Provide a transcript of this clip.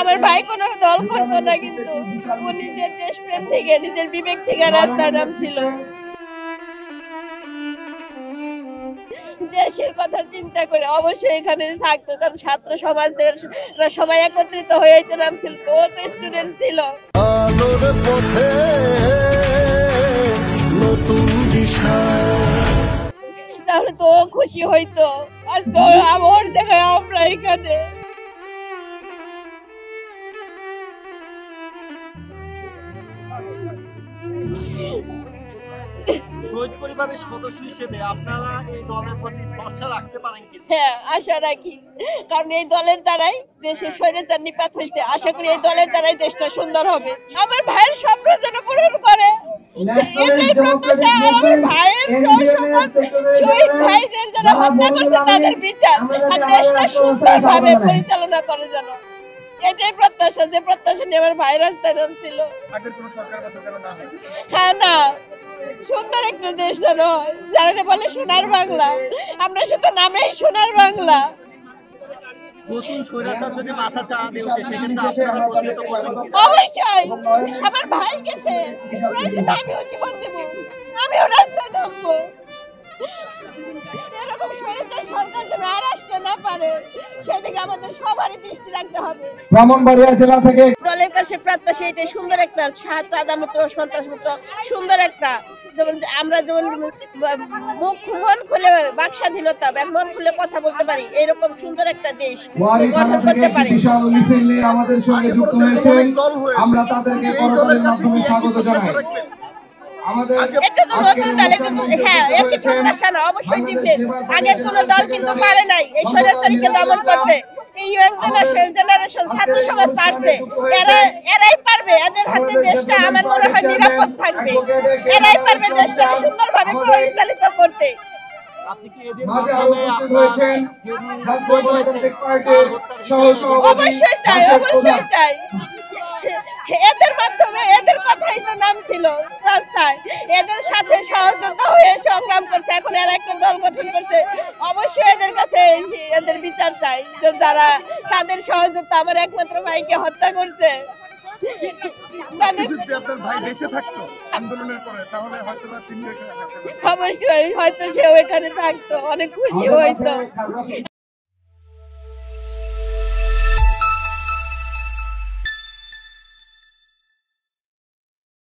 আমার ভাই কোনো দল করতো না, কিন্তু ও নিজের দেশপ্রেম থেকে, নিজের বিবেক থেকে রাস্তায় নামছিল। দেশের কথা চিন্তা করে অবশ্যই এখানে থাকতো, কারণ ছাত্র সমাজের সবাই একত্রিত হয়ে নামছিল, তো ও তো স্টুডেন্ট ছিল। তাহলে তো ও খুশি হইতো, আজকে ওর জায়গায় আমরা এখানে। শহীদ পরিবারের সদস্য হিসেবে আপনারা এই দলের প্রতি ভরসা রাখতে পারেন কি? হ্যাঁ, আশা রাখি, কারণ এই দলের দ্বারাই দেশের স্বৈরাচার নিপাত হয়েছে। আশা করি এই দলের দ্বারাই দেশটা সুন্দর হবে। আমার ভাইয়ের স্বপ্ন যেন পূরণ করে, এটাই প্রত্যাশা। আমার ভাইয়ের শহীদ ভাইদের যারা হত্যা করছে তাদের বিচার, আর দেশটা সুন্দরভাবে পরিচালনা করে যেন, এটাই প্রত্যাশা। যে প্রত্যাশা নিয়ে আমার ভাই রাস্তায় নামছিল। হ্যাঁ, না, সুন্দর একটা দেশ যেন হয়, যারা বলে সোনার বাংলা, আমরা শুধু নামেই সোনার বাংলা। অবশ্যই আমার ভাই গেছে, আমিও জীবন দেব, আমিও রাস্তায় নামবো। এরকম স্বৈরাচার সরকার যেন আর আসতে না পারে, সেদিকে আমাদের সবারই দৃষ্টি রাখতে হবে। ব্রাহ্মণবাড়িয়া জেলা থেকে দলের কাছে প্রত্যাশা এটাই, সুন্দর একটা চাঁদামুক্ত, সন্ত্রাসমুক্ত সুন্দর একটা, যেমন আমরা যেমন মুখ মন খুলে বাক স্বাধীনতা, মন খুলে কথা বলতে পারি, এরকম সুন্দর একটা দেশ গঠন করতে পারি। আমাদের সঙ্গে যুক্ত হয়েছেন, আমরা তাদেরকে করতালির মাধ্যমে স্বাগত জানাই। এটা তো নতুন দল, এটা তো হ্যাঁ একই প্রত্যাশা না, অবশ্যই ডিফারেন্ট। আগের কোন দল কিন্তু পারে নাই এই স্বৈরাচারীকে দমন করতে। এই ইয়ং জেনারেশন ছাত্র সমাজ পারছে, এরাই পারবে। এদের হাতে দেশটা আমার মনে হয় নিরাপদ থাকবে, এরাই পারবে দেশটা সুন্দরভাবে পরিচালিত করতে। অবশ্যই চাই, অবশ্যই চাই। এদের মাধ্যমে, এদের কথাই তো নাম ছিল রাস্তায়, এদের সাথে সহযোগিতা হয়ে সংগ্রাম করছে, এখন এরা একটা দল গঠন করছে। অবশ্যই এদের কাছে এদের বিচার চাই, যারা তাদের সহযোগিতা আমার একমাত্র ভাইকে হত্যা করছে। অবশ্যই হয়তো সেও এখানে থাকতো, অনেক খুশি হইতো।